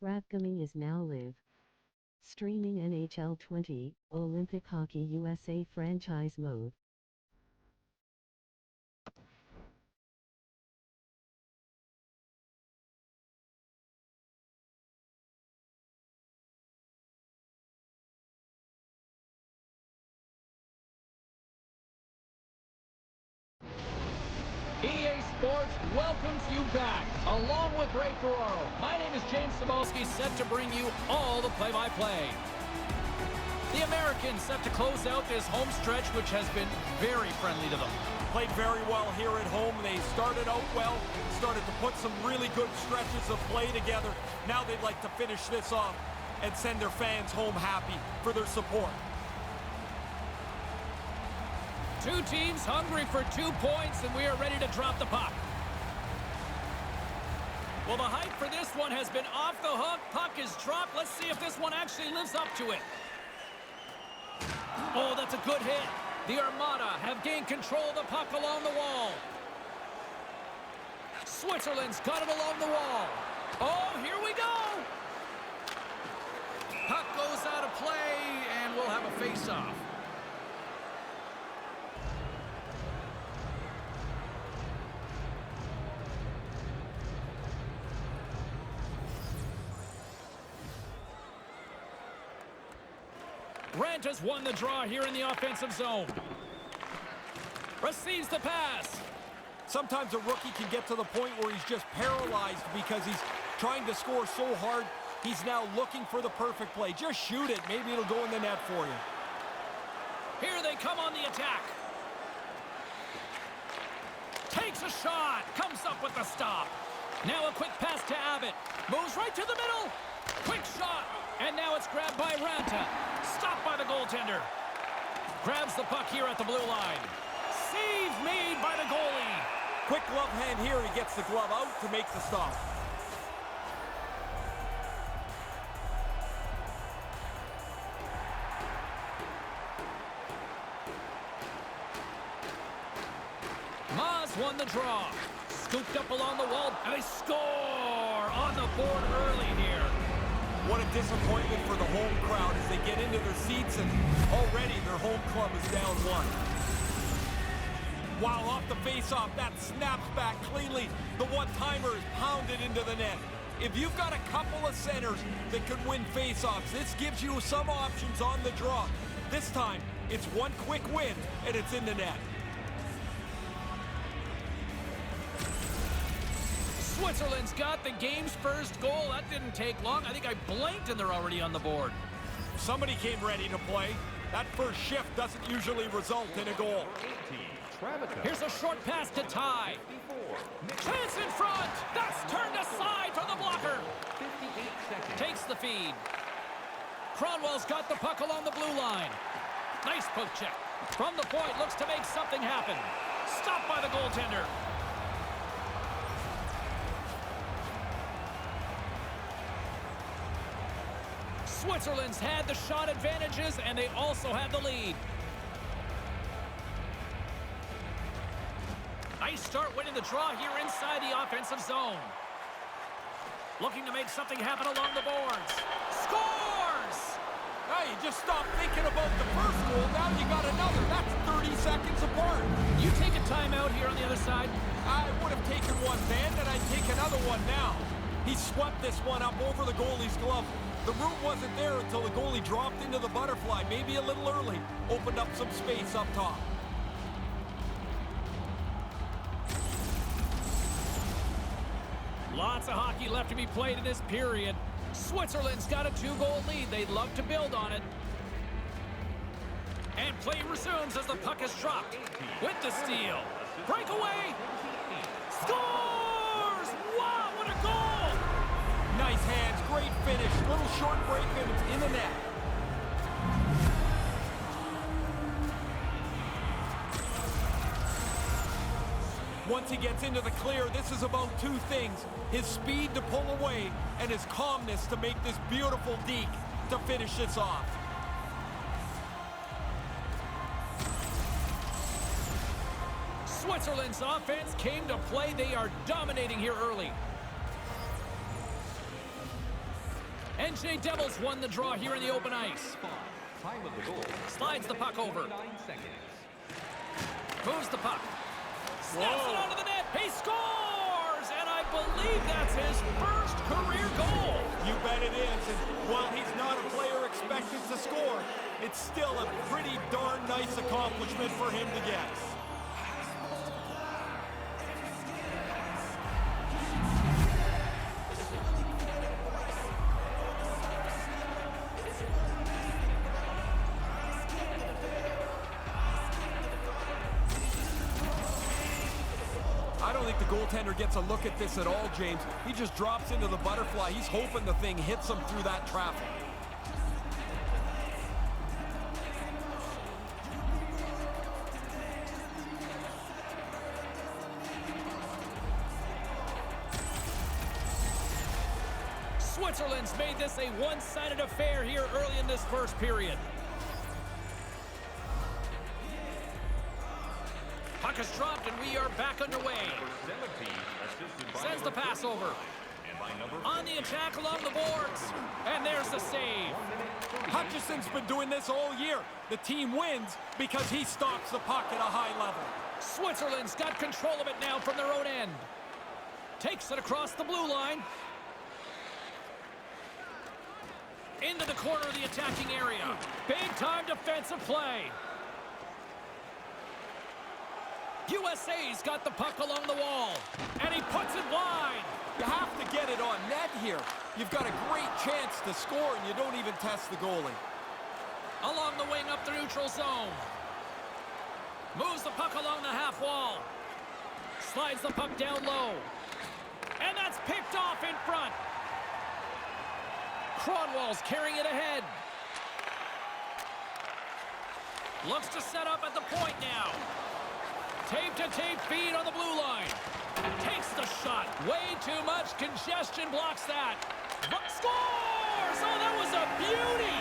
Stratgamy is now live. Streaming NHL 20, Olympic Hockey USA franchise mode. EA Sports welcomes you back, along with Ray Ferraro. My name is James Cybulski, set to bring you all the play-by-play. The Americans set to close out this home stretch, which has been very friendly to them. Played very well here at home. They started out well, started to put some really good stretches of play together. Now they'd like to finish this off and send their fans home happy for their support. Two teams hungry for 2 points, and we are ready to drop the puck. Well, the hype for this one has been off the hook. Puck is dropped. Let's see if this one actually lives up to it. Oh, that's a good hit. The Armada have gained control of the puck along the wall. Switzerland's got it along the wall. Oh, here we go. Puck goes out of play, and we'll have a face-off. Rant has won the draw here in the offensive zone. Receives the pass. Sometimes a rookie can get to the point where he's just paralyzed because he's trying to score so hard. He's now looking for the perfect play. Just shoot it. Maybe it'll go in the net for you. Here they come on the attack. Takes a shot. Comes up with the stop. Now a quick pass to Abbott. Moves right to the middle. Quick shot. And now it's grabbed by Ranta. Stopped by the goaltender. Grabs the puck here at the blue line. Save made by the goalie. Quick glove hand here. He gets the glove out to make the stop. Maas won the draw. Scooped up along the wall. And they score on the board early here. What a disappointment for the home crowd as they get into their seats and already their home club is down one. Wow, off the face-off, that snaps back cleanly. The one-timer is pounded into the net. If you've got a couple of centers that could win face-offs, this gives you some options on the draw. This time, it's one quick win, and it's in the net. Switzerland's got the game's first goal. That didn't take long. I think I blinked and they're already on the board. Somebody came ready to play. That first shift doesn't usually result in a goal. Here's a short pass to Ty. Chance in front. That's turned aside for the blocker. Takes the feed. Cronwell's got the puck along the blue line. Nice poke check. From the point, looks to make something happen. Stopped by the goaltender. Switzerland's had the shot advantages, and they also have the lead. Nice start winning the draw here inside the offensive zone. Looking to make something happen along the boards. Scores! Hey, you just stop thinking about the first goal. Now you got another. That's 30 seconds apart. You take a timeout here on the other side. I would have taken one then, and I'd take another one now. He swept this one up over the goalie's glove. The route wasn't there until the goalie dropped into the butterfly, maybe a little early. Opened up some space up top. Lots of hockey left to be played in this period. Switzerland's got a 2-goal lead. They'd love to build on it. And play resumes as the puck is dropped. With the steal. Breakaway. Scores! Wow, what a goal! Nice hands, great finish. Little short break and it's in the net. Once he gets into the clear, this is about two things. His speed to pull away and his calmness to make this beautiful deke to finish this off. Switzerland's offense came to play. They are dominating here early. NJ Devils won the draw here in the open ice. Time of the goal. Slides the puck over. 9 seconds. Moves the puck. Snaps it onto the net. He scores! And I believe that's his first career goal. You bet it is. And while he's not a player expected to score, it's still a pretty darn nice accomplishment for him to get. I don't think the goaltender gets a look at this at all, James. He just drops into the butterfly. He's hoping the thing hits him through that traffic. Switzerland's made this a one-sided affair here early in this first period. Puck is dropped and we are back underway. Sends the pass over. On the attack along the boards. And there's the save. Hutchison's been doing this all year. The team wins because he stops the puck at a high level. Switzerland's got control of it now from their own end. Takes it across the blue line. Into the corner of the attacking area. Big-time defensive play. USA's got the puck along the wall. And he puts it wide. You have to get it on net here. You've got a great chance to score, and you don't even test the goalie. Along the wing up the neutral zone. Moves the puck along the half wall. Slides the puck down low. And that's picked off in front. Cronwall's carrying it ahead. Looks to set up at the point now. Tape-to-tape feed on the blue line. Takes the shot. Way too much congestion blocks that. Scores! Oh, that was a beauty!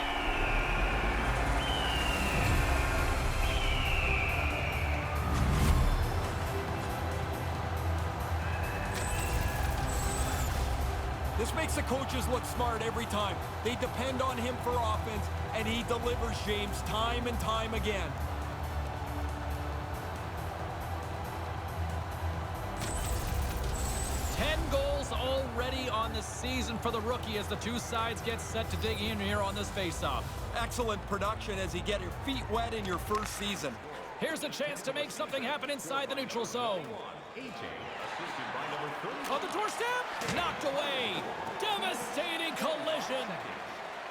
This makes the coaches look smart every time. They depend on him for offense, and he delivers, James, time and time again. Already on the season for the rookie as the two sides get set to dig in here on this faceoff. Excellent production as you get your feet wet in your first season. Here's a chance to make something happen inside the neutral zone. On the doorstep, knocked away. Devastating collision.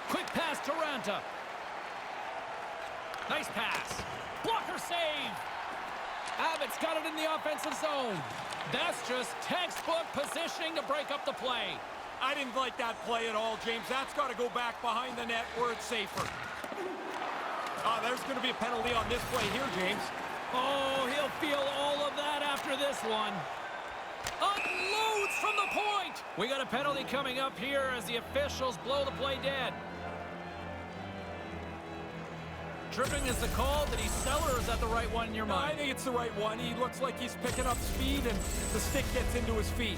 Quick pass to Ranta. Nice pass. Blocker save. Abbott's got it in the offensive zone. That's just textbook positioning to break up the play. I didn't like that play at all, James. That's got to go back behind the net where it's safer. There's going to be a penalty on this play here, James. Oh, he'll feel all of that after this one. Unloads from the point. We got a penalty coming up here as the officials blow the play dead. Tripping is the call. Did he sell, or is that the right one in your mind? I think it's the right one. He looks like he's picking up speed, and the stick gets into his feet.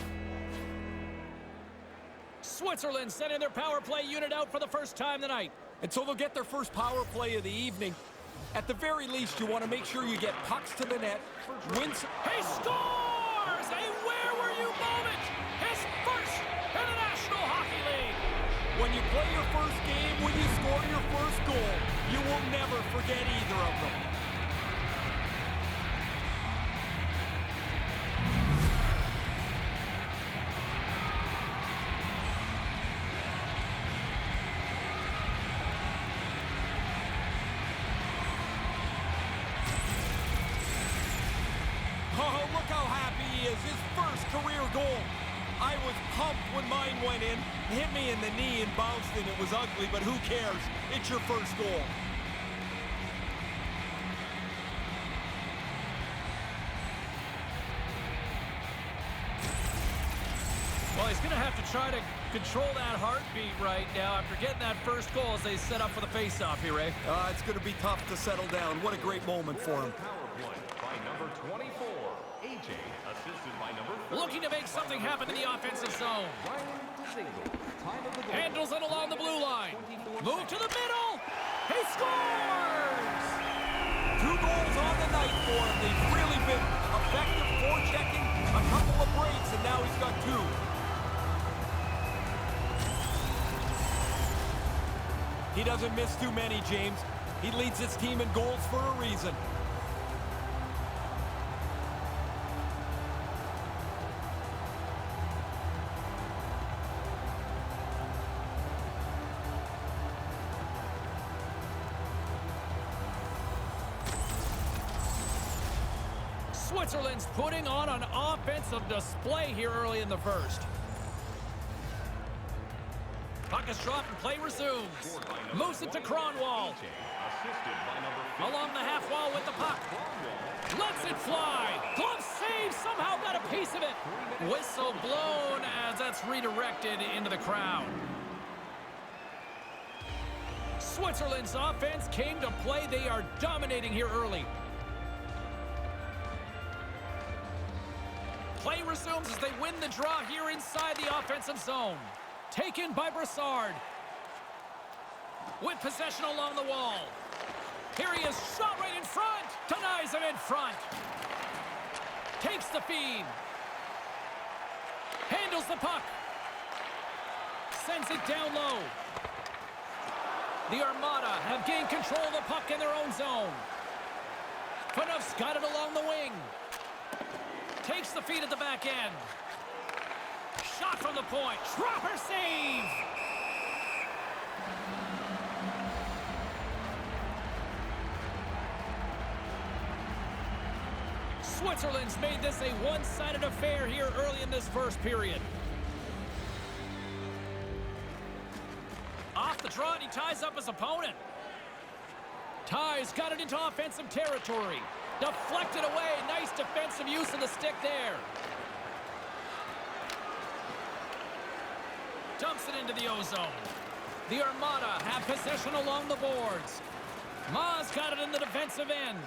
Switzerland sending their power play unit out for the first time tonight. And so they'll get their first power play of the evening. At the very least, you want to make sure you get pucks to the net. Wins. He scores! A where were you moment! His first in the National Hockey League! When you play your first game, when you score your first goal, you will never forget either of them. Oh, look how happy he is. His first career goal. I was pumped when mine went in, hit me in the knee and bounced, and it was ugly, but who cares? It's your first goal. Well, he's going to have to try to control that heartbeat right now after getting that first goal as they set up for the faceoff here, Ray. It's going to be tough to settle down. What a great moment for him. Power play by number 24, AJ, assisted by number 30. Looking to make something happen in the offensive zone. Ryan Handles it along the blue line. Move to the middle. He scores! 2 goals on the night for him. They've really been effective forechecking, a couple of breaks, and now he's got 2. He doesn't miss too many, James. He leads his team in goals for a reason. Switzerland's putting on an offensive display here early in the first. Puck is dropped and play resumes. Moves it to Kronwall. Along the half wall with the puck. Lets it fly. Glove save. Somehow got a piece of it. Whistle blown as that's redirected into the crowd. Switzerland's offense came to play. They are dominating here early. Play resumes as they win the draw here inside the offensive zone. Taken by Brassard. With possession along the wall. Here he is, shot right in front. Denies him in front. Takes the feed. Handles the puck. Sends it down low. The Armada have gained control of the puck in their own zone. Phaneuf's got it along the wing. Takes the feed at the back end. Shot from the point. Dropper save! Switzerland's made this a one-sided affair here early in this first period. Off the draw, and he ties up his opponent. Ties got it into offensive territory. Deflected away. Nice defensive use of the stick there. Dumps it into the O-zone. The Armada have possession along the boards. Ma's got it in the defensive end.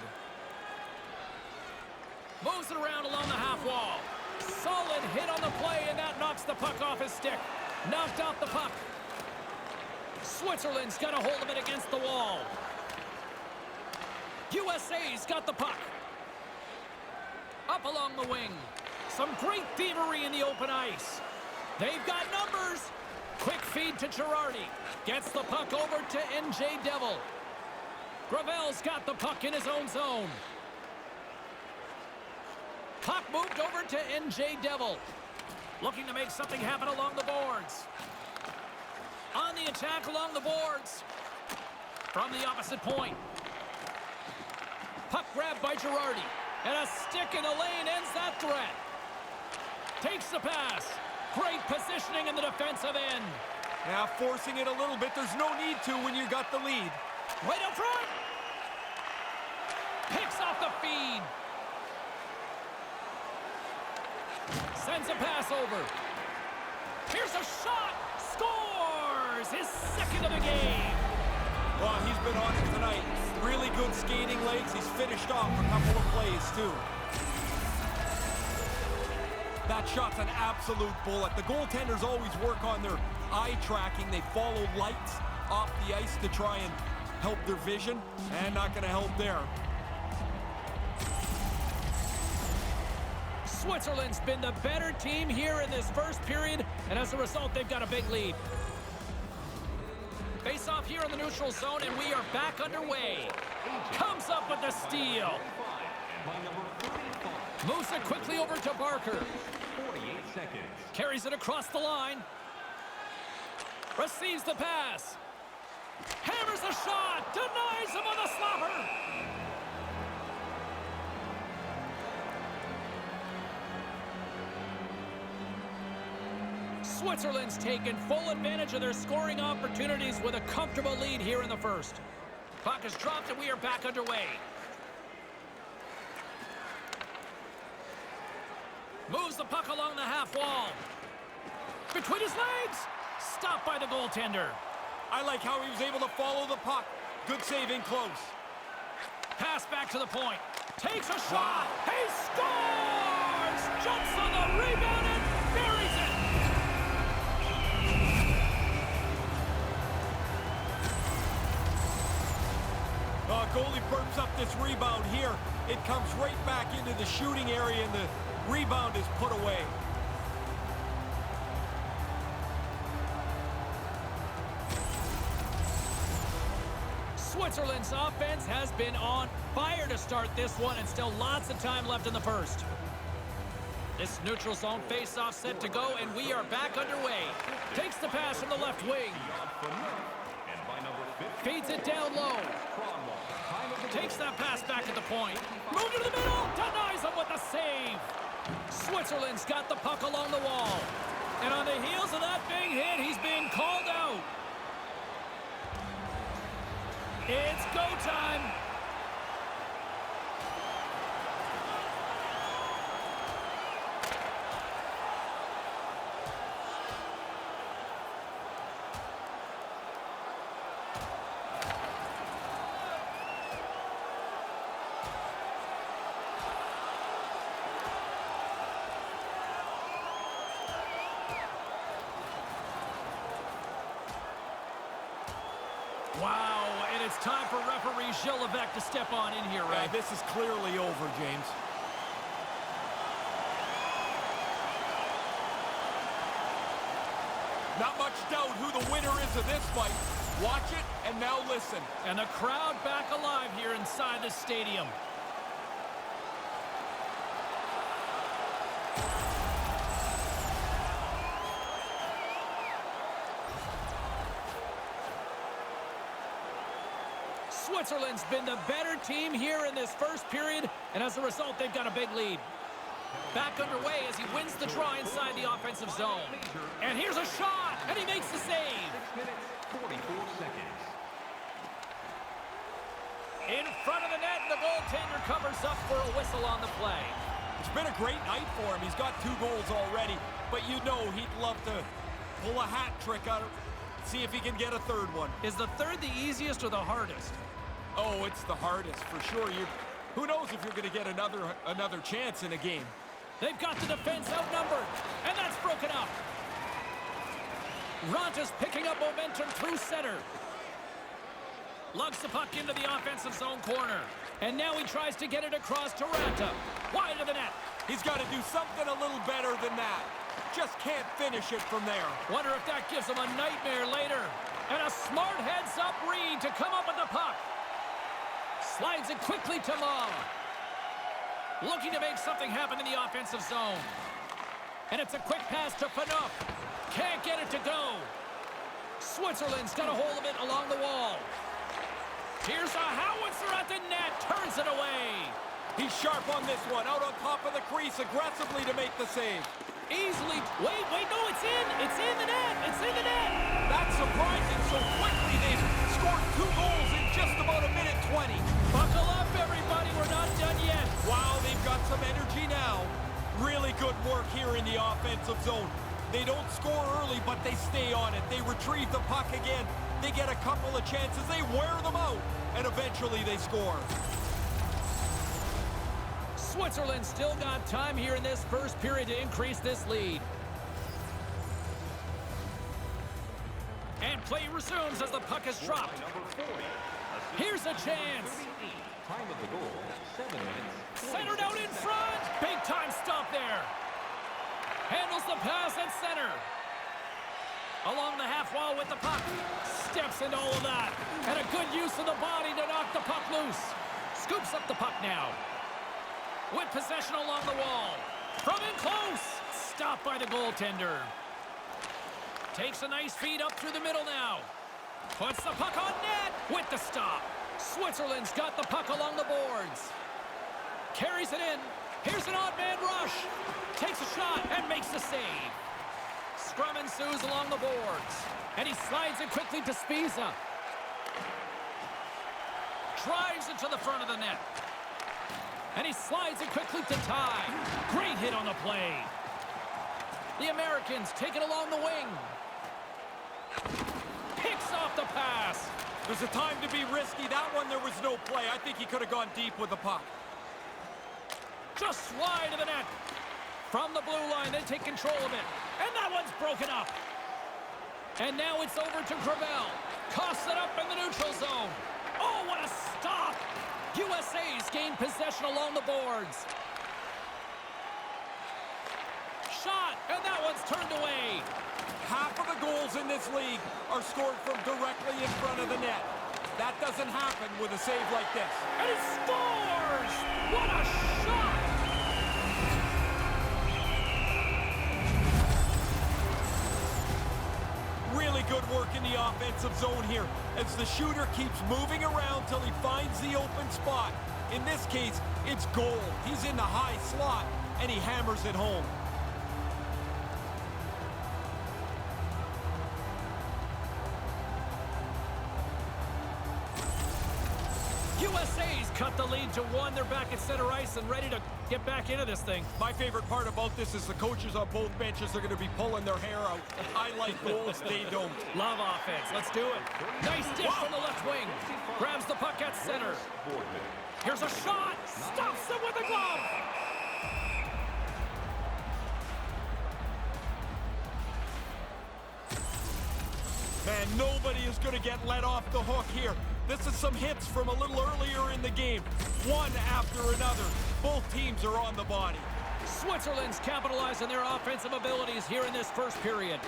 Moves it around along the half wall. Solid hit on the play, and that knocks the puck off his stick. Knocked off the puck. Switzerland's got a hold of it against the wall. USA's got the puck. Up along the wing. Some great thievery in the open ice. They've got numbers. Quick feed to Girardi. Gets the puck over to NJ Devil. Gravel's got the puck in his own zone. Puck moved over to NJ Devil. Looking to make something happen along the boards. On the attack along the boards. From the opposite point. Puck grabbed by Girardi. And a stick in the lane ends that threat. Takes the pass. Great positioning in the defensive end. Now forcing it a little bit. There's no need to when you got the lead. Right up front. Picks off the feed. Sends a pass over. Here's a shot. Scores! His second of the game. Well, he's been on it tonight. Really good skating legs. He's finished off a couple of plays, too. That shot's an absolute bullet. The goaltenders always work on their eye tracking. They follow lights off the ice to try and help their vision, and not going to help there. Switzerland's been the better team here in this first period, and as a result, they've got a big lead. Face off here in the neutral zone, and we are back underway. Comes up with the steal. Moves it quickly over to Barker. 48 seconds. Carries it across the line. Receives the pass. Hammers a shot. Denies him on the slapper. Switzerland's taken full advantage of their scoring opportunities with a comfortable lead here in the first. Puck is dropped and we are back underway. Moves the puck along the half wall. Between his legs. Stopped by the goaltender. I like how he was able to follow the puck. Good save in close. Pass back to the point. Takes a shot. He scores! Jumps on the rebound and buries it. Goalie burps up this rebound here. It comes right back into the shooting area, and the rebound is put away. Switzerland's offense has been on fire to start this one, and still lots of time left in the first. This neutral zone face-off set to go, and we are back underway. Takes the pass from the left wing. Feeds it down low. Takes that pass back at the point. Move to the middle. Denies him with a save. Switzerland's got the puck along the wall. And on the heels of that big hit, he's being called out. It's go time. Wow, and it's time for referee Gilles Levesque to step on in here, Ray. This is clearly over, James. Not much doubt who the winner is of this fight. Watch it, and now listen. And the crowd back alive here inside the stadium. Switzerland's been the better team here in this first period, and as a result, they've got a big lead. Back underway as he wins the draw inside the offensive zone. And here's a shot, and he makes the save. 6 minutes, 44 seconds. In front of the net, and the goaltender covers up for a whistle on the play. It's been a great night for him. He's got 2 goals already, but you know he'd love to pull a hat trick out of, see if he can get a 3rd one. Is the 3rd the easiest or the hardest? Oh, it's the hardest for sure. Who knows if you're going to get another chance in a game. They've got the defense outnumbered, and that's broken up. Ronta's picking up momentum through center. Lugs the puck into the offensive zone corner. And now he tries to get it across to Ranta. Wide of the net. He's got to do something a little better than that. Just can't finish it from there. Wonder if that gives him a nightmare later. And a smart heads-up read to come up with the puck. Slides it quickly to Ma. Looking to make something happen in the offensive zone. And it's a quick pass to Phaneuf. Can't get it to go. Switzerland's got a hold of it along the wall. Here's a howitzer at the net. Turns it away. He's sharp on this one. Out on top of the crease aggressively to make the save. Easily. Wait, no, it's in. It's in the net. It's in the net. That's surprising. So quickly they've scored 2 goals in just about a minute 20. Buckle up, everybody. We're not done yet. Wow, they've got some energy now. Really good work here in the offensive zone. They don't score early, but they stay on it. They retrieve the puck again. They get a couple of chances. They wear them out, and eventually they score. Switzerland still got time here in this first period to increase this lead. And play resumes as the puck is dropped. Here's a chance. Time of the goal, 7 minutes. Centered out in front. Big time stop there. Handles the pass at center. Along the half wall with the puck. Steps into all of that. And a good use of the body to knock the puck loose. Scoops up the puck now. With possession along the wall. From in close. Stopped by the goaltender. Takes a nice feed up through the middle now. Puts the puck on net with the stop. Switzerland's got the puck along the boards. Carries it in. Here's an odd man rush. Takes a shot and makes the save. Scrum ensues along the boards. And he slides it quickly to Spiza. Drives it to the front of the net. And he slides it quickly to Ty. Great hit on the play. The Americans take it along the wing. Picks off the pass. There's a time to be risky. That one, there was no play. I think he could have gone deep with the puck. Just wide of the net. From the blue line, they take control of it. And that one's broken up. And now it's over to Gravel. Coughs it up in the neutral zone. Oh, what a stop! gain possession along the boards. Shot, and that one's turned away. Half of the goals in this league are scored from directly in front of the net. That doesn't happen with a save like this. And he scores! What a shot! Really good work in the offensive zone here as the shooter keeps moving around till he finds the open spot. In this case, it's goal. He's in the high slot, and he hammers it home. USA's cut the lead to 1. They're back at center ice and ready to get back into this thing. My favorite part about this is the coaches on both benches are going to be pulling their hair out. I like goals, they don't. Love offense. Let's do it. Nice dish from the left wing. Grabs the puck at center. Here's a shot. Stops him with a glove. Man, nobody is going to get let off the hook here. This is some hits from a little earlier in the game. One after another. Both teams are on the body. Switzerland's capitalized on their offensive abilities here in this first period.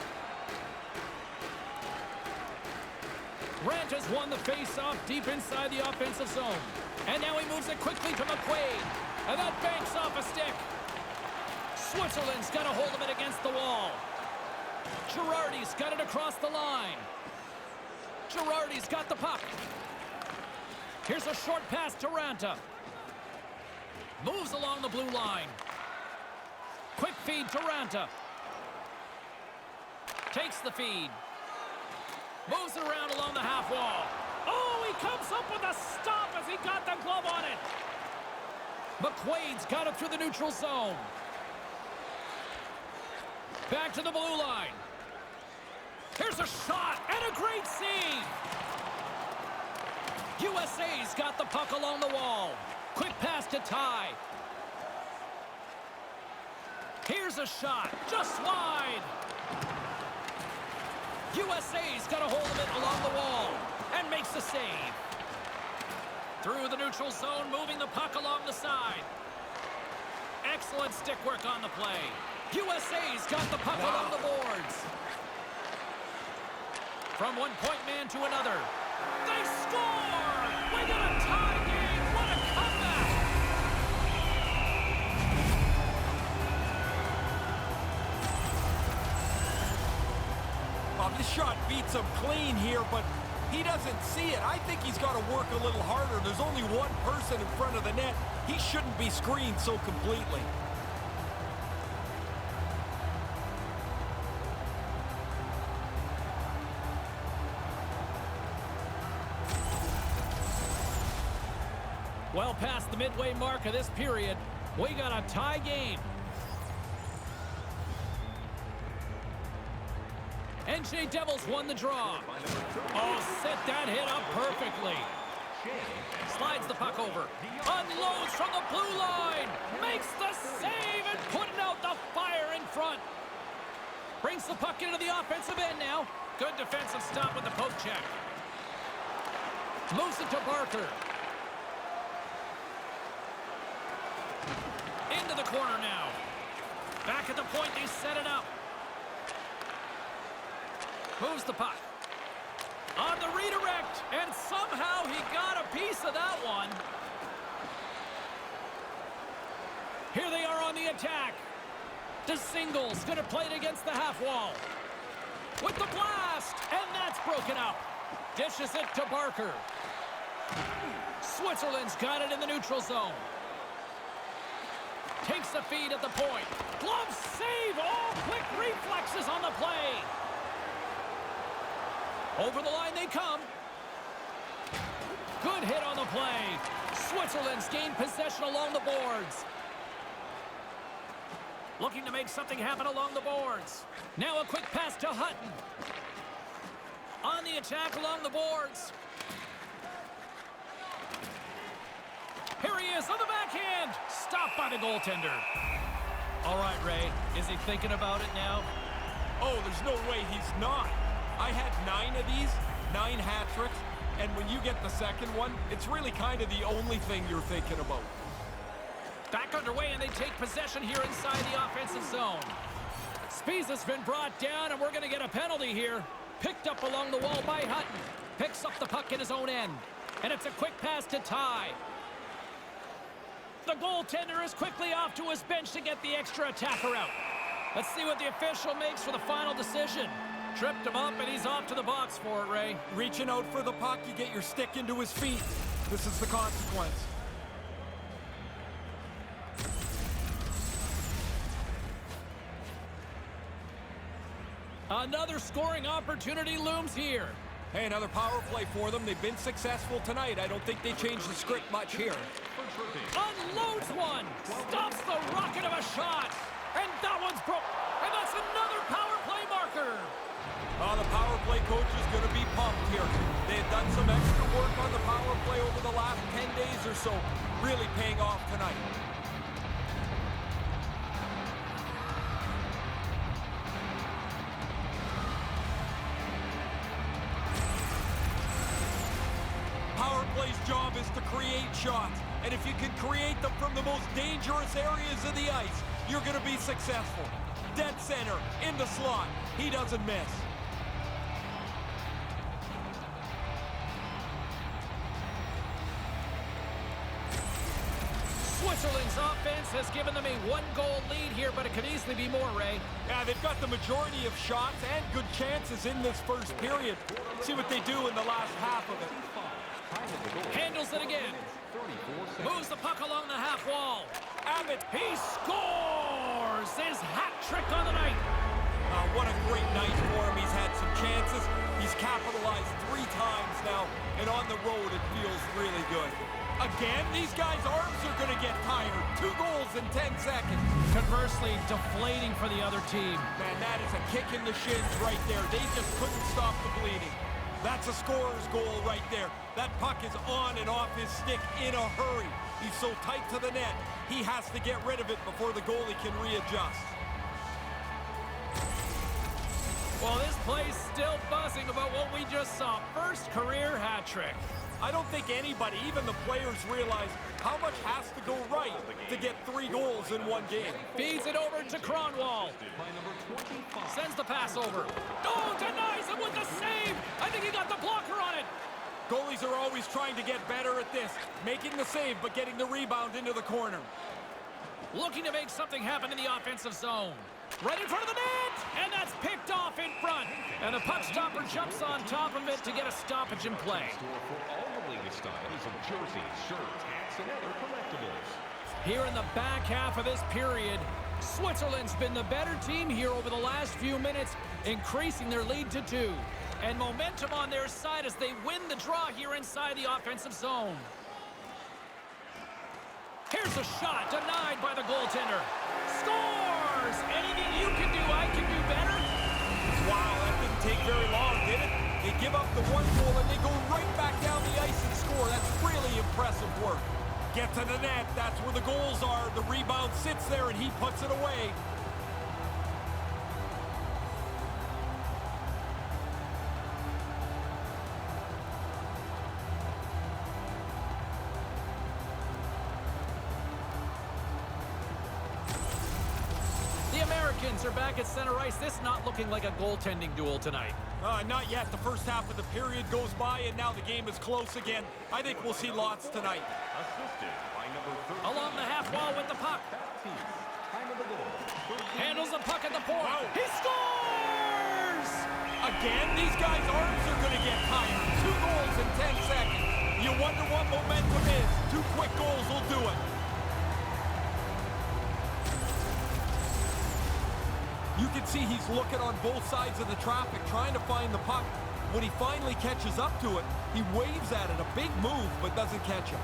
Ranta's won the face-off deep inside the offensive zone. And now he moves it quickly to McQuaid. And that banks off a stick. Switzerland's got a hold of it against the wall. Girardi's got it across the line. Girardi's got the puck. Here's a short pass to Ranta. Moves along the blue line. Quick feed to Ranta. Takes the feed. Moves it around along the half wall. Oh, he comes up with a stop as he got the glove on it. McQuaid's got it through the neutral zone. Back to the blue line. Here's a shot and a great save. USA's got the puck along the wall. Quick pass to Ty. Here's a shot, just wide. USA's got a hold of it along the wall and makes the save. Through the neutral zone, moving the puck along the side. Excellent stick work on the play. USA's got the puck along the boards. From one point man to another. They score! We got a tie game! What a comeback! This shot beats him clean here, but he doesn't see it. I think he's got to work a little harder. There's only one person in front of the net. He shouldn't be screened so completely. Well past the midway mark of this period, we got a tie game. NJ Devils won the draw. Oh, set that hit up perfectly. Slides the puck over. Unloads from the blue line. Makes the save and putting out the fire in front. Brings the puck into the offensive end now. Good defensive stop with the poke check. Moves it to Barker. Into the corner now. Back at the point, they set it up. Moves the puck. On the redirect, and somehow he got a piece of that one. Here they are on the attack. DeSingles gonna play it against the half wall. With the blast, and that's broken up. Dishes it to Barker. Switzerland's got it in the neutral zone. Takes the feed at the point. Glove save! Oh, quick reflexes on the play. Over the line they come. Good hit on the play. Switzerland's gained possession along the boards. Looking to make something happen along the boards. Now a quick pass to Hutton. On the attack along the boards. Here he is on the backhand. Stopped by the goaltender. All right, Ray. Is he thinking about it now? Oh, there's no way he's not. I had 9 of these, 9 hat tricks, And when you get the second one, it's really kind of the only thing you're thinking about. Back underway, and they take possession here inside the offensive zone. Spiez's been brought down, and we're going to get a penalty here. Picked up along the wall by Hutton. Picks up the puck in his own end. And it's a quick pass to Ty. The goaltender is quickly off to his bench to get the extra attacker out. Let's see what the official makes for the final decision. Tripped him up, and he's off to the box for it, Ray. Reaching out for the puck, you get your stick into his feet. This is the consequence. Another scoring opportunity looms here. Hey, another power play for them. They've been successful tonight. I don't think they changed the script much here. Unloads one. Stops the rocket of a shot. And that one's broke. And that's another power play marker. Oh, the power play coach is going to be pumped here. They've done some extra work on the power play over the last 10 days or so. Really paying off tonight. Power play's job is to create shots. And if you can create them from the most dangerous areas of the ice, you're going to be successful. Dead center, in the slot. He doesn't miss. Switzerland's offense has given them a one-goal lead here, but it could easily be more, Ray. Yeah, they've got the majority of shots and good chances in this first period. See what they do in the last half of it. Handles it again. Moves the puck along the half wall. Abbott, He scores his hat trick on the night. what a great night for him. He's had some chances. He's capitalized 3 times now, and on the road it feels really good. Again, these guys' arms are going to get tired. 2 goals in 10 seconds. Conversely, deflating for the other team. Man, that is a kick in the shins right there. They just couldn't stop the bleeding. That's a scorer's goal right there. That puck is on and off his stick in a hurry. He's so tight to the net, he has to get rid of it before the goalie can readjust. Well, this play's still buzzing about what we just saw. First career hat trick. I don't think anybody, even the players, realize how much has to go right to get 3 goals in one game. Feeds it over to Kronwall. Sends the pass over. Oh, denies him with the save. I think he got the blocker on it. Goalies are always trying to get better at this, making the save but getting the rebound into the corner. Looking to make something happen in the offensive zone. Right in front of the net, and that's picked off in front. And the puck stopper jumps on top of it to get a stoppage in play. Store for all the latest styles of jerseys, shirts, hats, and other collectibles. Here in the back half of this period, Switzerland's been the better team here over the last few minutes, increasing their lead to 2. And momentum on their side as they win the draw here inside the offensive zone. Here's a shot denied by the goaltender. Scores! Anything you can do, I can do better. Wow, that didn't take very long, did it? They give up the 1 goal and they go right back down the ice and score. That's really impressive work. Get to the net, that's where the goals are. The rebound sits there and he puts it away. Americans are back at center ice. This not looking like a goaltending duel tonight. Not yet. The first half of the period goes by, and now the game is close again. I think we'll see lots tonight. Assisted by number 13. Along the half wall with the puck. Time of the goal. Handles the puck at the point. Wow. He scores! Again, these guys' arms are going to get tired. 2 goals in 10 seconds. You wonder what momentum is. 2 quick goals will do it. You can see he's looking on both sides of the traffic, trying to find the puck. When he finally catches up to it, he waves at it. A big move, but doesn't catch him.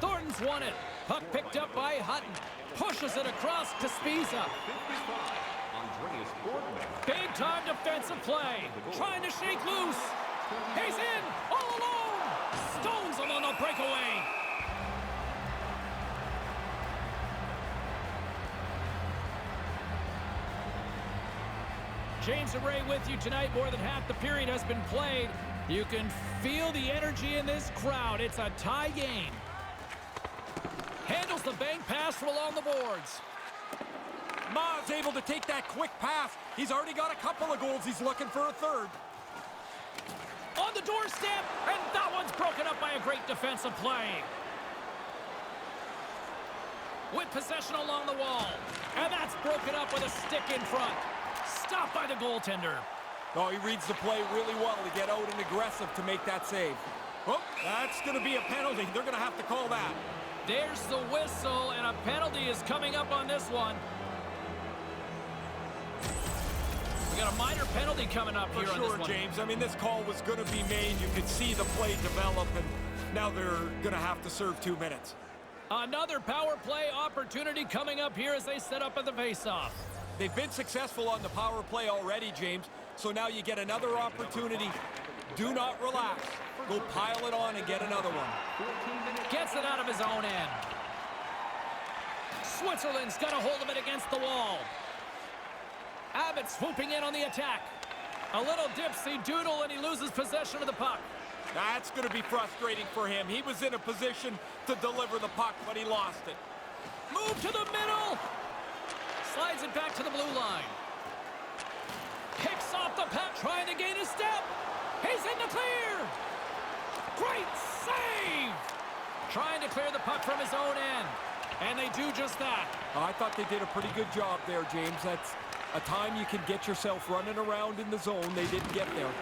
Thornton's won it. Puck picked up by Hutton. Pushes it across to Spiza. 55. Andreas Borgman. Big-time defensive play. Trying to shake loose. He's in, all alone. Stones him on the breakaway. James and Ray with you tonight. More than half the period has been played. You can feel the energy in this crowd. It's a tie game. Handles the bank pass from along the boards. Ma's able to take that quick pass. He's already got a couple of goals. He's looking for a third. On the doorstep, and that one's broken up by a great defensive play. With possession along the wall. And that's broken up with a stick in front. Stopped by the goaltender. Oh, he reads the play really well to get out and aggressive to make that save. Oh, that's going to be a penalty. They're going to have to call that. There's the whistle, and a penalty is coming up on this one. We got a minor penalty coming up here on this one. For sure, James. I mean, this call was going to be made. You could see the play develop, and now they're going to have to serve 2 minutes. Another power play opportunity coming up here as they set up at the faceoff. They've been successful on the power play already, James. So now you get another opportunity. Do not relax. Go pile it on and get another one. Gets it out of his own end. Switzerland's got a hold of it against the wall. Abbott swooping in on the attack. A little dipsy doodle and he loses possession of the puck. That's going to be frustrating for him. He was in a position to deliver the puck, but he lost it. Move to the middle. Slides it back to the blue line. Picks off the puck, trying to gain a step. He's in the clear. Great save. Trying to clear the puck from his own end. And they do just that. I thought they did a pretty good job there, James. That's a time you can get yourself running around in the zone. They didn't get there.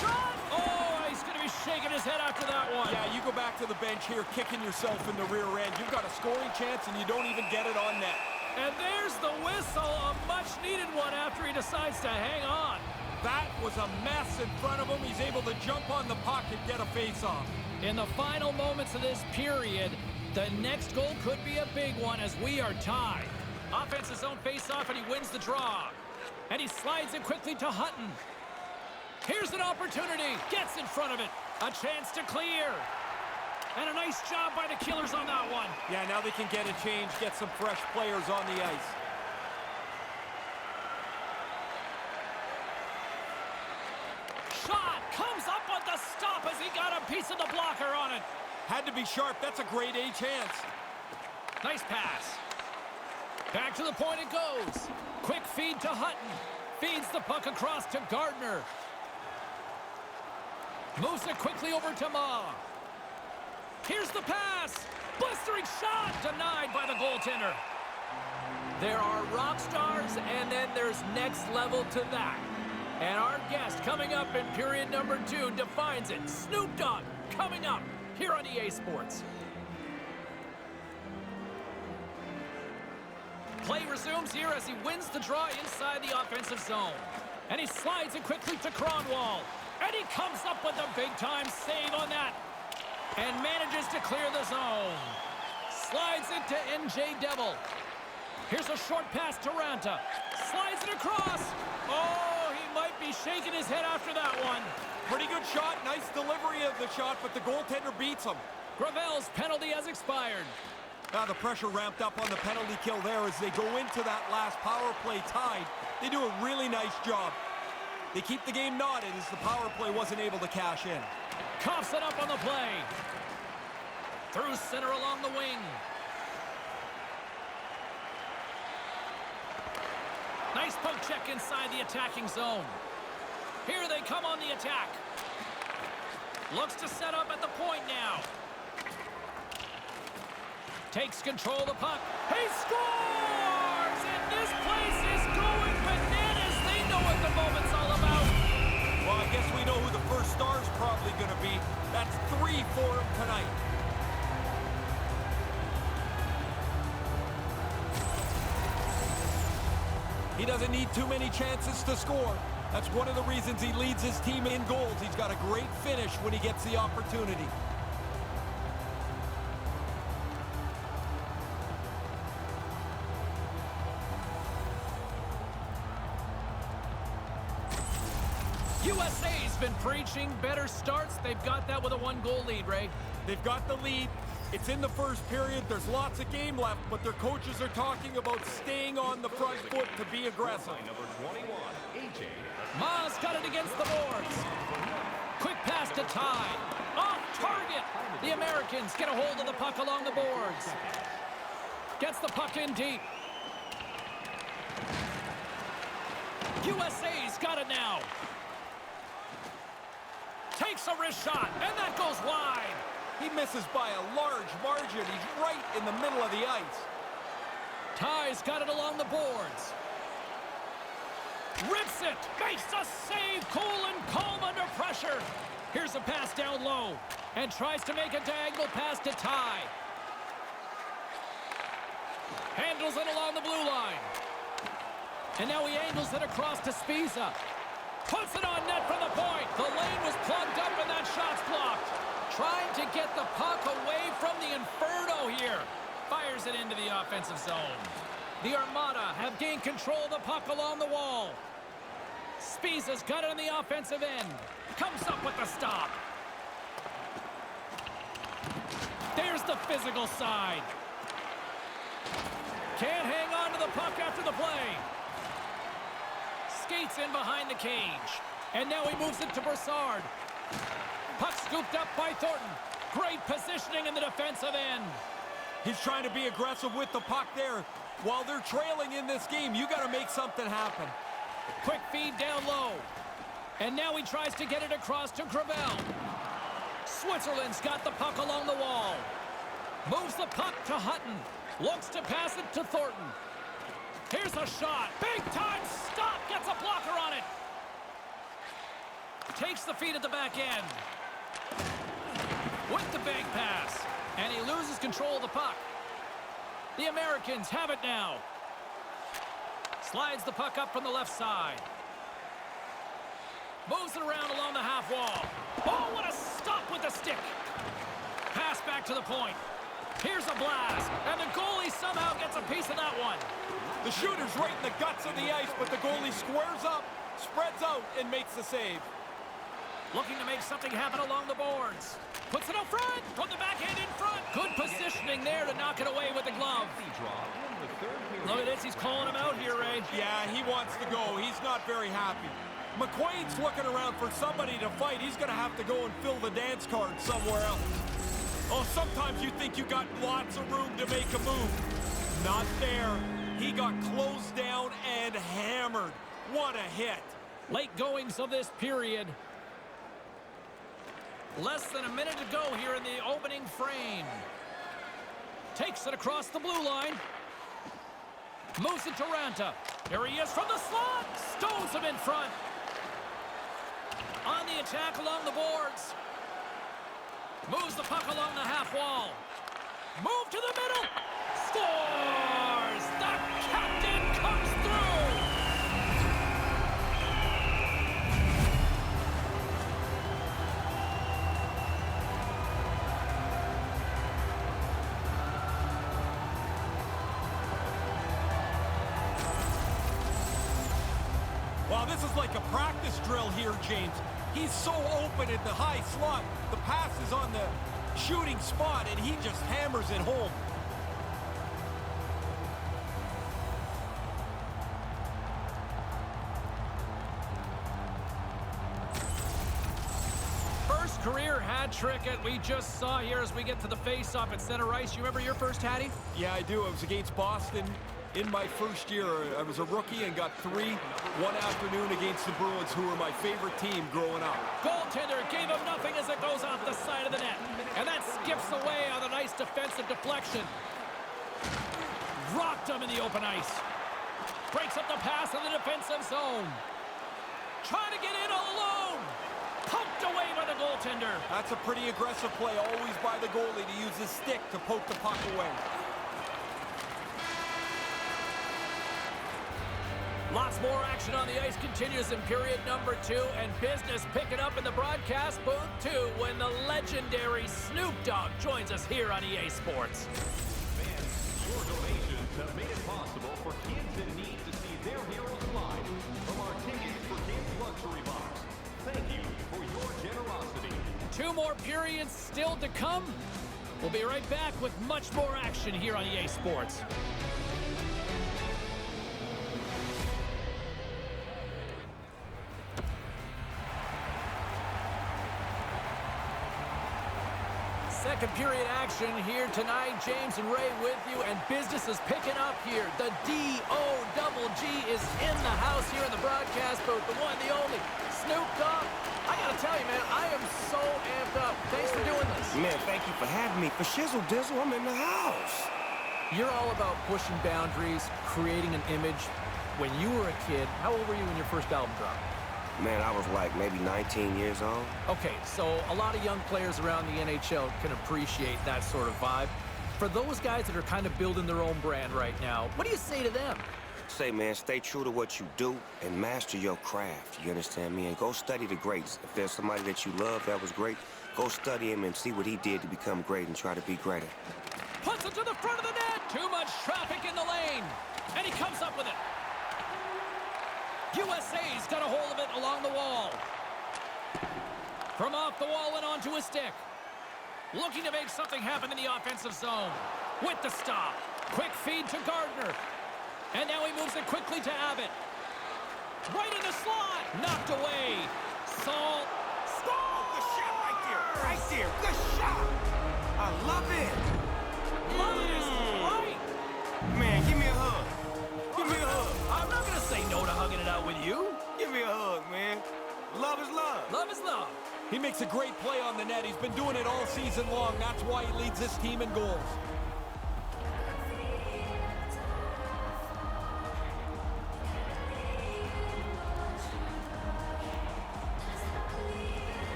Shot! Oh, he's going to be shaking his head after that one. Yeah, you go back to the bench here, kicking yourself in the rear end. You've got a scoring chance, and you don't even get it on net. And there's the whistle, a much-needed one after he decides to hang on. That was a mess in front of him. He's able to jump on the puck and get a face-off. In the final moments of this period, the next goal could be a big one as we are tied. Offense's own face-off, and he wins the draw. And he slides it quickly to Hutton. Here's an opportunity. Gets in front of it. A chance to clear. And a nice job by the Killers on that one. Yeah, now they can get a change, get some fresh players on the ice. Shot comes up on the stop as he got a piece of the blocker on it. Had to be sharp. That's a grade A chance. Nice pass. Back to the point it goes. Quick feed to Hutton. Feeds the puck across to Gardner. Moves it quickly over to Ma. Here's the pass. Blistering shot. Denied by the goaltender. There are rock stars, and then there's next level to that. And our guest coming up in period number 2 defines it. Snoop Dogg coming up here on EA Sports. Play resumes here as he wins the draw inside the offensive zone. And he slides it quickly to Kronwall. And he comes up with a big-time save on that. And manages to clear the zone. Slides it to NJ Devil. Here's a short pass to Ranta. Slides it across. Oh, he might be shaking his head after that one. Pretty good shot. Nice delivery of the shot, but the goaltender beats him. Gravel's penalty has expired. Now the pressure ramped up on the penalty kill there as they go into that last power play tied. They do a really nice job. They keep the game knotted as the power play wasn't able to cash in. Coughs it up on the play. Through center along the wing. Nice poke check inside the attacking zone. Here they come on the attack. Looks to set up at the point now. Takes control of the puck. He scores! And this place is going bananas. They know what the moment's all about. Well, I guess we know who the first star's probably going to be. That's 3 for him tonight. He doesn't need too many chances to score. That's one of the reasons he leads his team in goals. He's got a great finish when he gets the opportunity. USA's been preaching better starts. They've got that with a 1-goal lead, Ray. They've got the lead. It's in the first period. There's lots of game left, but their coaches are talking about staying on the front foot to be aggressive. Number 21, Ma's got it against the boards. Quick pass to Ty. Off target. The Americans get a hold of the puck along the boards. Gets the puck in deep. USA's got it now. Takes a wrist shot, and that goes wide. He misses by a large margin. He's right in the middle of the ice. Ty's got it along the boards. Rips it. Makes a save. Cool and calm under pressure. Here's a pass down low. And tries to make a diagonal pass to Ty. Handles it along the blue line. And now he angles it across to Spiza. Puts it on net from the point. The lane was plugged up and that shot's blocked. Trying to get the puck away from the Inferno here. Fires it into the offensive zone. The Armada have gained control of the puck along the wall. Spiza's got it on the offensive end. Comes up with the stop. There's the physical side. Can't hang on to the puck after the play. Skates in behind the cage. And now he moves it to Brassard. Puck scooped up by Thornton. Great positioning in the defensive end. He's trying to be aggressive with the puck there. While they're trailing in this game, you got to make something happen. Quick feed down low. And now he tries to get it across to Gravel. Switzerland's got the puck along the wall. Moves the puck to Hutton. Looks to pass it to Thornton. Here's a shot. Big time stop. Gets a blocker on it. Takes the feed at the back end. With the bank pass. And he loses control of the puck. The Americans have it now. Slides the puck up from the left side. Moves it around along the half wall. Oh, what a stop with the stick. Pass back to the point. Here's a blast. And the goalie somehow gets a piece of that one. The shooter's right in the guts of the ice, but the goalie squares up, spreads out, and makes the save. Looking to make something happen along the boards. Puts it up front. From the backhand in front. Good positioning there to knock it away with the glove. Look at this. He's calling him out here, Ray. Yeah, he wants to go. He's not very happy. McQuaid's looking around for somebody to fight. He's going to have to go and fill the dance card somewhere else. Oh, sometimes you think you got lots of room to make a move. Not there. He got closed down and hammered. What a hit. Late goings of this period. Less than a minute to go here in the opening frame. Takes it across the blue line. Moves it to Ranta. Here he is from the slot. Stones him in front. On the attack along the boards. Moves the puck along the half wall. Move to the middle. Scores! The captain comes through! Wow, this is like a practice drill here, James. He's so open in the high slot. The pass is on the shooting spot, and he just hammers it home. First career hat trick that we just saw here as we get to the face-off at center ice. You remember your first hattie? Yeah, I do. It was against Boston in my first year. I was a rookie and got 3 one afternoon against the Bruins, who were my favorite team growing up. Goaltender gave him nothing as it goes off the side of the net. And that skips away on a nice defensive deflection. Rocked him in the open ice. Breaks up the pass in the defensive zone. Trying to get in all alone. Poked away by the goaltender. That's a pretty aggressive play, always by the goalie to use his stick to poke the puck away. Lots more action on the ice continues in period number 2, and business picking up in the broadcast booth too when the legendary Snoop Dogg joins us here on EA Sports. Fans, your donations have made it possible for kids in need to see their heroes live from our Tickets for Kids luxury box. Thank you for your generosity. 2 more periods still to come. We'll be right back with much more action here on EA Sports. second period action here tonight. James and Ray with you, and business is picking up here. The D-O-double-G is in the house here in the broadcast booth. The one, the only, Snoop Dogg. I gotta tell you, man, I am so amped up. Thanks for doing this. Man, thank you for having me. For shizzle dizzle, I'm in the house. You're all about pushing boundaries, creating an image. When you were a kid, how old were you when your first album dropped? Man, I was like maybe 19 years old. Okay, so a lot of young players around the NHL can appreciate that sort of vibe. For those guys that are kind of building their own brand right now, what do you say to them? Say, man, stay true to what you do and master your craft. You understand me? And go study the greats. If there's somebody that you love that was great, go study him and see what he did to become great and try to be greater. Puts it to the front of the net. Too much traffic in the lane. And he comes up with it. USA's got a hold of it along the wall. From off the wall and onto his stick. Looking to make something happen in the offensive zone. With the stop. Quick feed to Gardner. And now he moves it quickly to Abbott. Right in the slot. Knocked away. Saul. Score! Good shot right there. Right there. Good shot. I love it. Love it is right. Man, give me a hug. Give me a hug. I'm not going to say no to hugging it out with you. Give me a hug, man. Love is love. Love is love. He makes a great play on the net. He's been doing it all season long. That's why he leads this team in goals.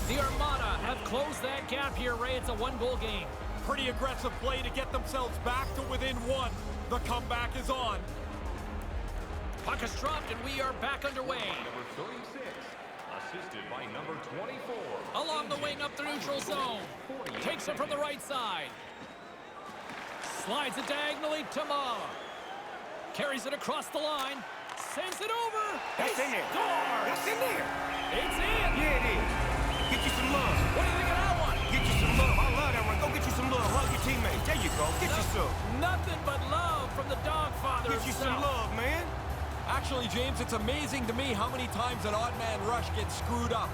The Armada have closed that gap here, Ray. It's a one-goal game. Pretty aggressive play to get themselves back to within one. The comeback is on. Puck is dropped, and we are back underway. Number 36, assisted by number 24. Along the wing up the neutral zone. Takes it from the right side. Slides it diagonally to Ma. Carries it across the line. Sends it over. That's in there. Scores! That's in there. It's in. Yeah, it is. Get you some love. What do you think of that one? Get you some love. I love that one. Go get you some love. Hug your teammates. There you go. Get you some. Nothing but love from the dog father Get you some himself. love, man. Actually, James, it's amazing to me how many times an odd man rush gets screwed up.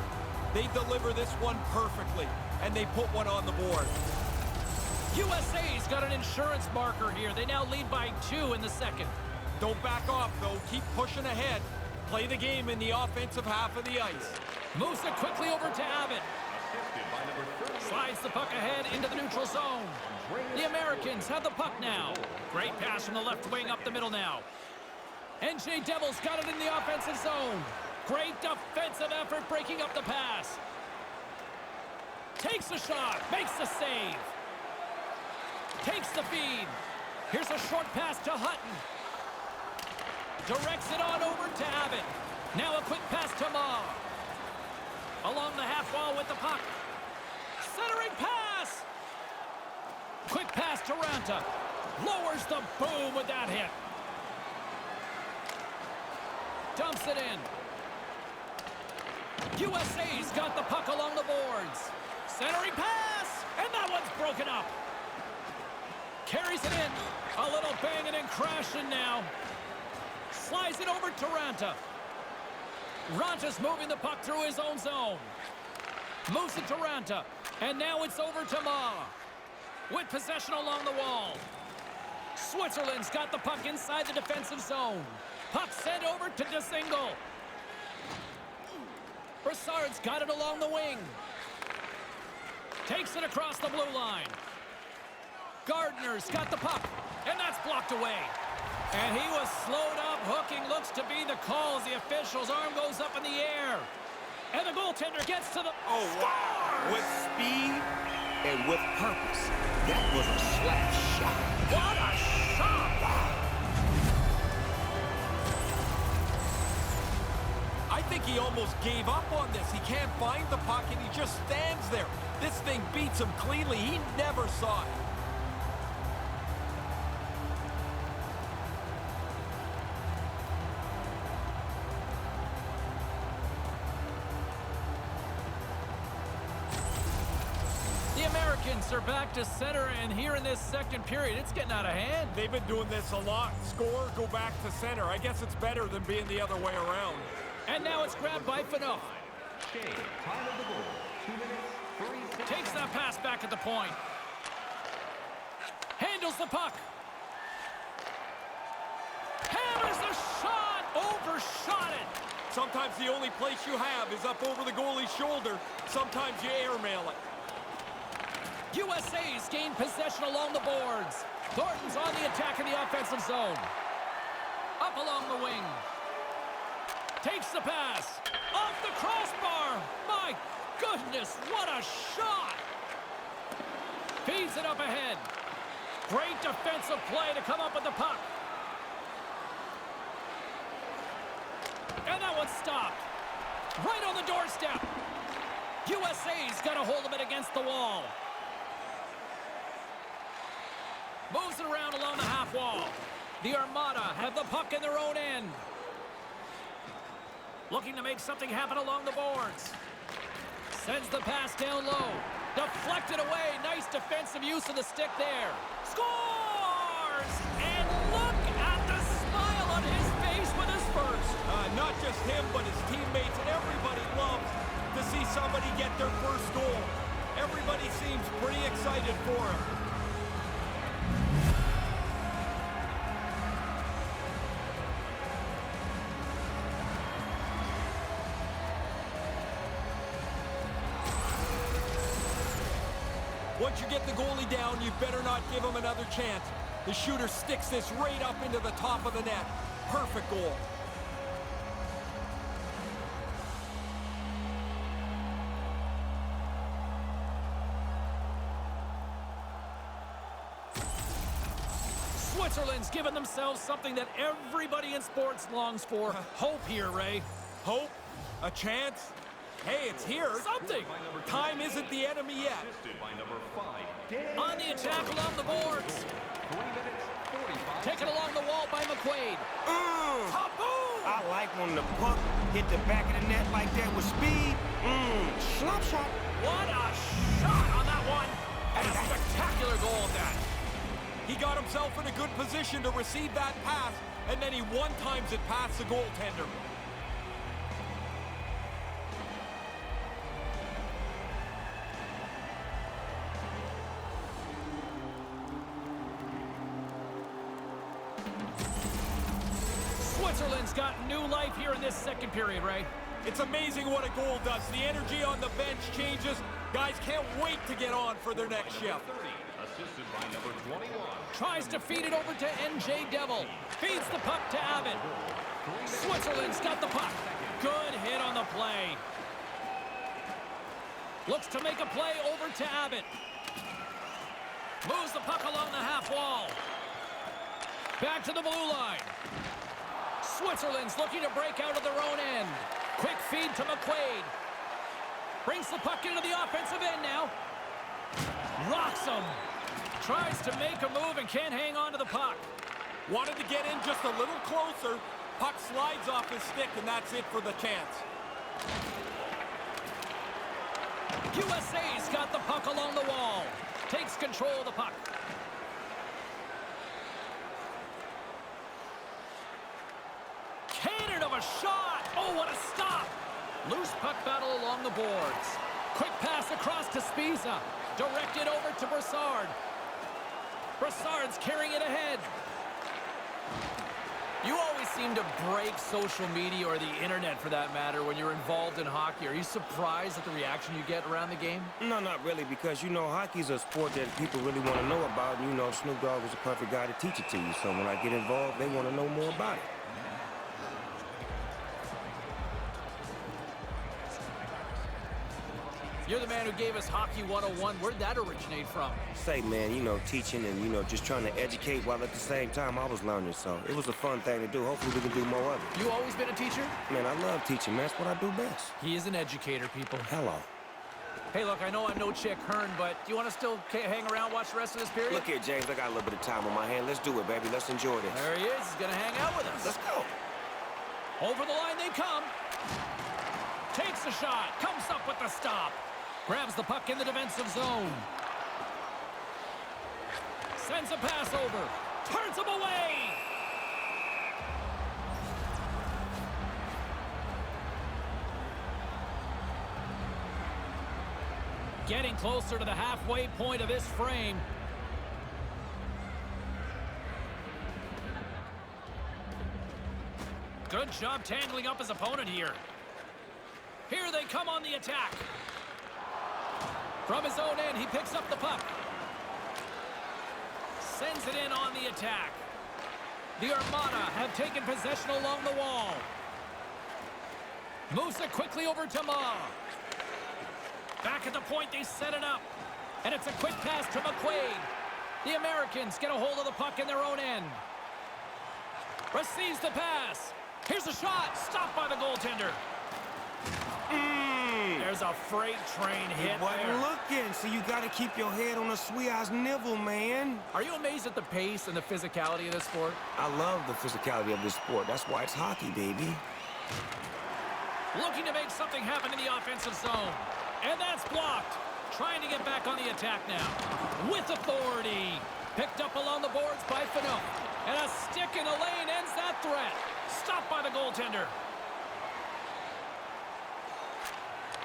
They deliver this one perfectly, and they put one on the board. USA's got an insurance marker here. They now lead by 2 in the second. Don't back off, though. Keep pushing ahead. Play the game in the offensive half of the ice. Moves it quickly over to Abbott. Assisted by number 30. Slides the puck ahead into the neutral zone. The Americans have the puck now. Great pass from the left wing up the middle now. NJ Devils got it in the offensive zone. Great defensive effort breaking up the pass. Takes a shot, makes the save. Takes the feed. Here's a short pass to Hutton. Directs it on over to Abbott. Now a quick pass to Ma. Along the half wall with the puck. Centering pass. Quick pass to Ranta. Lowers the boom with that hit. Dumps it in. USA's got the puck along the boards. Centering pass. And that one's broken up. Carries it in. A little banging and crashing now. Slides it over to Ranta. Ranta's moving the puck through his own zone. Moves it to Ranta. And now it's over to Ma. With possession along the wall. Switzerland's got the puck inside the defensive zone. Puck sent over to DeSingle. Brassard's got it along the wing. Takes it across the blue line. Gardner's got the puck. And that's blocked away. And he was slowed up. Hooking looks to be the call as the official's arm goes up in the air. And the goaltender gets to the... Oh, wow. With speed and with purpose. That was a slap shot. What a shot! I think he almost gave up on this. He can't find the puck, and he just stands there. This thing beats him cleanly. He never saw it. The Americans are back to center, and here in this second period, it's getting out of hand. They've been doing this a lot. Score, go back to center. I guess it's better than being the other way around. And now it's grabbed by Fanoff. Shea, time of the goal, 2 minutes, Takes that pass back at the point. Handles the puck. Hammers the shot. Overshot it. Sometimes the only place you have is up over the goalie's shoulder. Sometimes you airmail it. USA's gained possession along the boards. Thornton's on the attack in the offensive zone. Up along the wing. Takes the pass. Off the crossbar. My goodness, what a shot. Feeds it up ahead. Great defensive play to come up with the puck. And that one's stopped. Right on the doorstep. USA's got a hold of it against the wall. Moves it around along the half wall. The Armada have the puck in their own end. Looking to make something happen along the boards. Sends the pass down low. Deflected away. Nice defensive use of the stick there. Scores! And look at the smile on his face with his first. Not just him, but his teammates. And everybody loves to see somebody get their first goal. Everybody seems pretty excited for him. Once you get the goalie down, you better not give him another chance. The shooter sticks this right up into the top of the net. Perfect goal. Switzerland's given themselves something that everybody in sports longs for. Hope here, Ray. Hope? A chance? Hey, it's here. Something. Time isn't the enemy yet. On the attack along the boards. Taken along the wall by McQuaid. Kaboom! I like when the puck hit the back of the net like that with speed. Slap shot. What a shot on that one. And a spectacular goal at that. He got himself in a good position to receive that pass, and then he one-times it past the goaltender. Switzerland's got new life here in this second period, Ray. It's amazing what a goal does. The energy on the bench changes. Guys can't wait to get on for their next shift. Assisted by number 21. Tries to feed it over to NJ Devil. Feeds the puck to Abbott. Switzerland's got the puck. Good hit on the play. Looks to make a play over to Abbott. Moves the puck along the half wall. Back to the blue line. Switzerland's looking to break out of their own end. Quick feed to McQuaid. Brings the puck into the offensive end now. Rocks him. Tries to make a move and can't hang on to the puck. Wanted to get in just a little closer. Puck slides off his stick, and that's it for the chance. USA's got the puck along the wall. Takes control of the puck. Cannon of a shot. Oh, what a stop. Loose puck battle along the boards. Quick pass across to Spiza. Directed over to Brassard. Brassard's carrying it ahead. You always seem to break social media, or the internet for that matter, when you're involved in hockey. Are you surprised at the reaction you get around the game? No, not really, because, you know, hockey's a sport that people really want to know about. And, you know, Snoop Dogg is a perfect guy to teach it to you. So when I get involved, they want to know more about it. You're the man who gave us Hockey 101. Where'd that originate from? Say, man, you know, teaching and, you know, just trying to educate while at the same time I was learning. So it was a fun thing to do. Hopefully we can do more of it. You always been a teacher? Man, I love teaching, man. That's what I do best. He is an educator, people. Hello. Hey, look, I know I'm no Chick Hearn, but do you want to still hang around, watch the rest of this period? Look here, James. I got a little bit of time on my hand. Let's do it, baby. Let's enjoy this. There he is. He's going to hang out with us. Let's go. Over the line they come. Takes the shot. Comes up with the stop. Grabs the puck in the defensive zone. Sends a pass over. Turns him away. Getting closer to the halfway point of this frame. Good job tangling up his opponent here. Here they come on the attack. From his own end, he picks up the puck. Sends it in on the attack. The Armada have taken possession along the wall. Moves it quickly over to Ma. Back at the point, they set it up. And it's a quick pass to McQuaid. The Americans get a hold of the puck in their own end. Receives the pass. Here's a shot. Stopped by the goaltender. There's a freight train hit there. Looking, so you got to keep your head on a sweet-ass nivel, man. Are you amazed at the pace and the physicality of this sport? I love the physicality of this sport. That's why it's hockey, baby. Looking to make something happen in the offensive zone. And that's blocked. Trying to get back on the attack now. With authority. Picked up along the boards by Fanook. And a stick in the lane ends that threat. Stopped by the goaltender.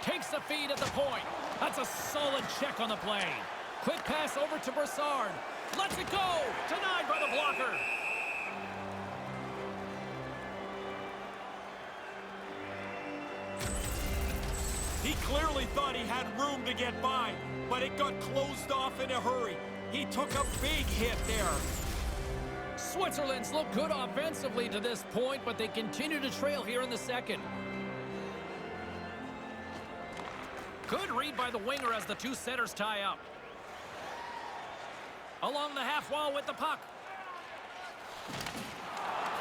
Takes the feed at the point. That's a solid check on the play. Quick pass over to Brassard. Lets it go. Denied by the blocker. He clearly thought he had room to get by, but it got closed off in a hurry. He took a big hit there. Switzerland's looked good offensively to this point, but they continue to trail here in the second. Good read by the winger as the two centers tie up. Along the half wall with the puck.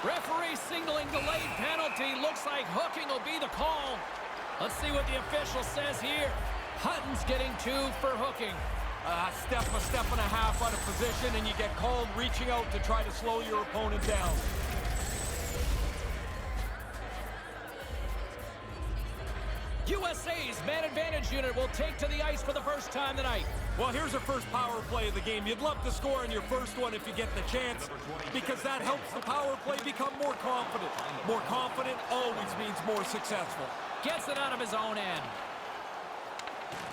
Referee signaling delayed penalty. Looks like hooking will be the call. Let's see what the official says here. Hutton's getting 2 for hooking. A step and a half out of position, and you get called reaching out to try to slow your opponent down. USA's man advantage unit will take to the ice for the first time tonight. Well, here's the first power play of the game. You'd love to score in your first one if you get the chance, because that helps the power play become more confident. More confident always means more successful. Gets it out of his own end.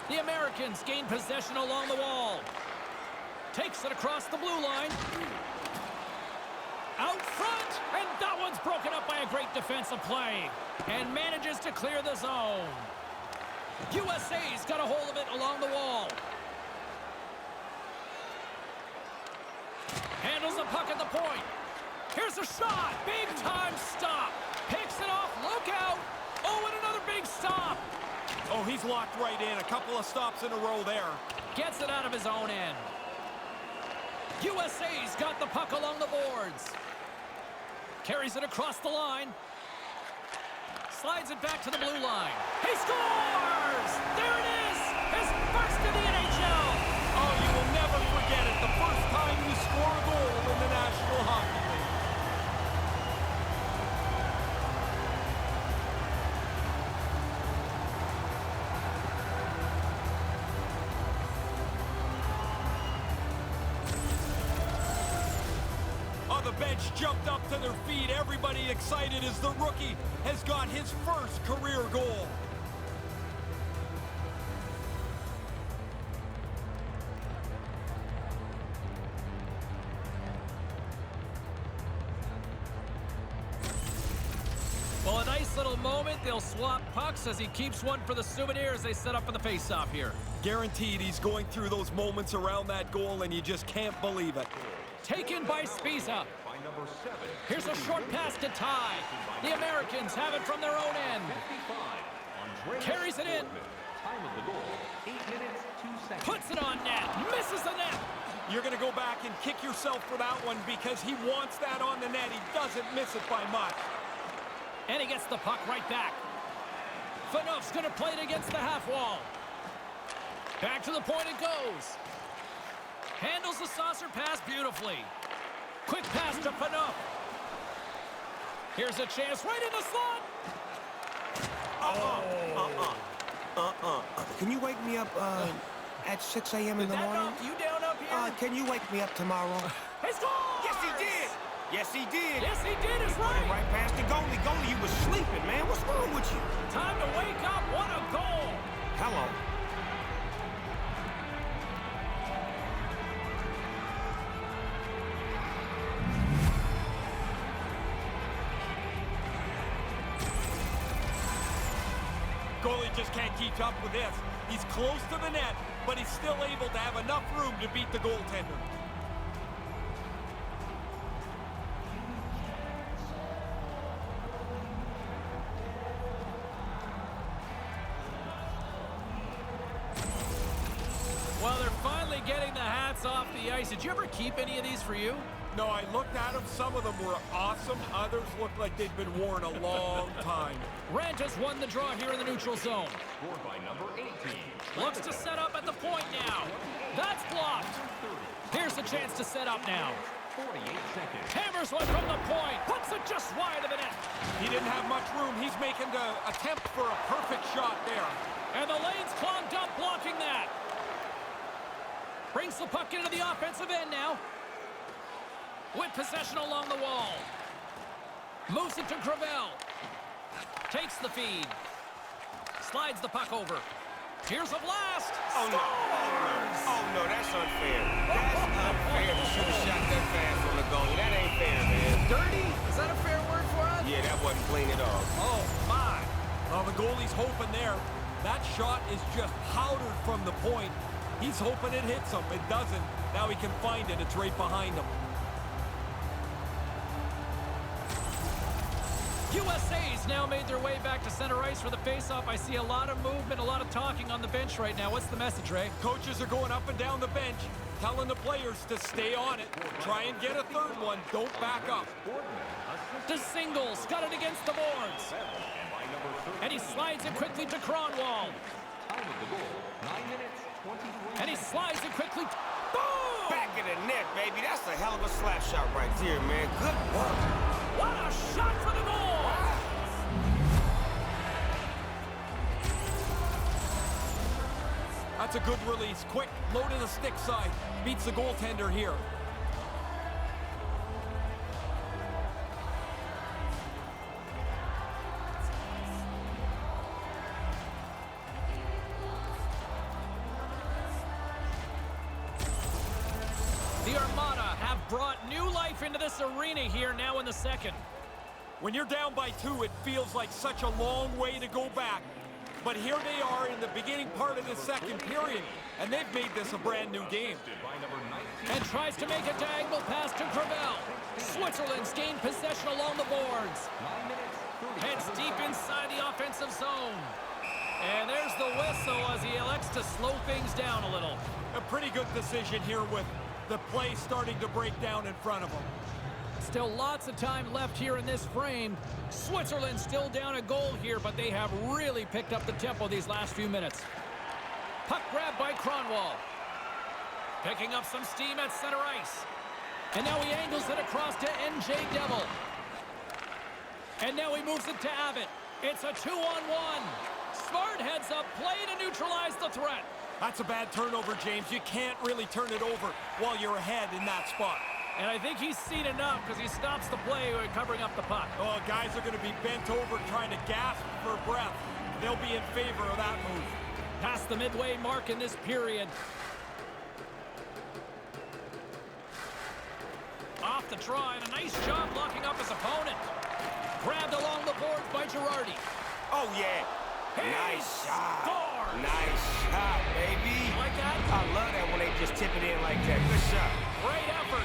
The Americans gain possession along the wall. Takes it across the blue line. Out front, and that one's broken up by a great defensive play. And manages to clear the zone. USA's got a hold of it along the wall. Handles the puck at the point. Here's a shot. Big time stop. Picks it off. Look out. Oh, and another big stop. Oh, he's locked right in. A couple of stops in a row there. Gets it out of his own end. USA's got the puck along the boards. Carries it across the line. Slides it back to the blue line. He scores! There it is! His first in the NHL! Oh, you will never forget it. The first time you score a goal in the National Hockey League. The bench jumped up to their feet. Everybody excited as the rookie has got his first career goal. Well, a nice little moment. They'll swap pucks as he keeps one for the souvenir as they set up for the face-off here. Guaranteed he's going through those moments around that goal, and you just can't believe it. Taken by Spiza. Here's a short pass to Ty. The Americans have it from their own end. Carries it in. Puts it on net. Misses the net. You're going to go back and kick yourself for that one because he wants that on the net. He doesn't miss it by much. And he gets the puck right back. Fanook's going to play it against the half wall. Back to the point it goes. Handles the saucer pass beautifully. Quick pass to Fanook. Here's a chance right in the slot. Can you wake me up at 6 a.m. in the morning? Knock you down up here? Can you wake me up tomorrow? He scores! Yes, he did! Yes, he did! Yes, he did. It's Running right. right past the goalie. Goalie, you was sleeping, man. What's wrong with you? Time to wake up. What a goal. Hello. Goalie just can't keep up with this. He's close to the net, but he's still able to have enough room to beat the goaltender. Well, they're finally getting the hats off the ice. Did you ever keep any of these for you? No, I looked at them. Some of them were awesome. Others looked like they'd been worn a long time. Rantas won the draw here in the neutral zone. Scored by number 18. Looks to set up at the point now. That's blocked. Here's a chance to set up now. 48 seconds. Hammers one from the point. Puts it just wide of the net. He didn't have much room. He's making the attempt for a perfect shot there. And the lane's clogged up blocking that. Brings the puck into the offensive end now. With possession along the wall. Moves it to Gravel. Takes the feed. Slides the puck over. Here's a blast. Oh, no. Oh, no, that's unfair. That's unfair to shoot a shot that fast on the goalie. That ain't fair, man. Dirty? Is that a fair word for it? Yeah, that wasn't clean at all. Oh, my. Well, the goalie's hoping there. That shot is just powdered from the point. He's hoping it hits him. It doesn't. Now he can find it. It's right behind him. USA's now made their way back to center ice for the faceoff. I see a lot of movement, a lot of talking on the bench right now. What's the message, Ray? Coaches are going up and down the bench, telling the players to stay on it. Try and get a third one. Don't back up. To Singles, got it against the boards. And he slides it quickly to Cronwall. And he slides it quickly. Boom! Back in the net, baby. That's a hell of a slap shot right there, man. Good work. What a shot for the goal! That's a good release. Quick, low to the stick side. Beats the goaltender here. The Armada have brought new life into this arena here now in the second. When you're down by 2, it feels like such a long way to go back. But here they are in the beginning part of the second period, and they've made this a brand new game. And tries to make a diagonal pass to Gravel. Switzerland's gained possession along the boards. Heads deep inside the offensive zone. And there's the whistle as he elects to slow things down a little. A pretty good decision here with the play starting to break down in front of him. Still lots of time left here in this frame. Switzerland still down a goal here, but they have really picked up the tempo these last few minutes. Puck grab by Cronwall. Picking up some steam at center ice. And now he angles it across to NJ Devil. And now he moves it to Abbott. It's a 2-on-1. Smart heads up play to neutralize the threat. That's a bad turnover, James. You can't really turn it over while you're ahead in that spot. And I think he's seen enough because he stops the play covering up the puck. Oh, guys are going to be bent over trying to gasp for breath. They'll be in favor of that move. Past the midway mark in this period. Off the try, and a nice job locking up his opponent. Grabbed along the boards by Girardi. Oh, yeah. He Nice shot. scores. Nice shot, baby. You like that? I love that when they just tip it in like that. Good shot. Great effort.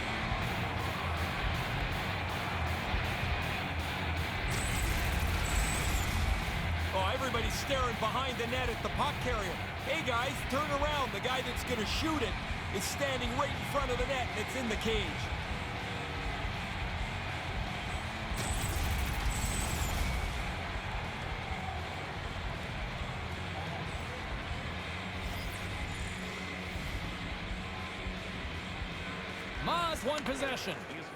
Oh, everybody's staring behind the net at the puck carrier. Hey, guys, turn around. The guy that's going to shoot it is standing right in front of the net, and it's in the cage. Ma's won possession.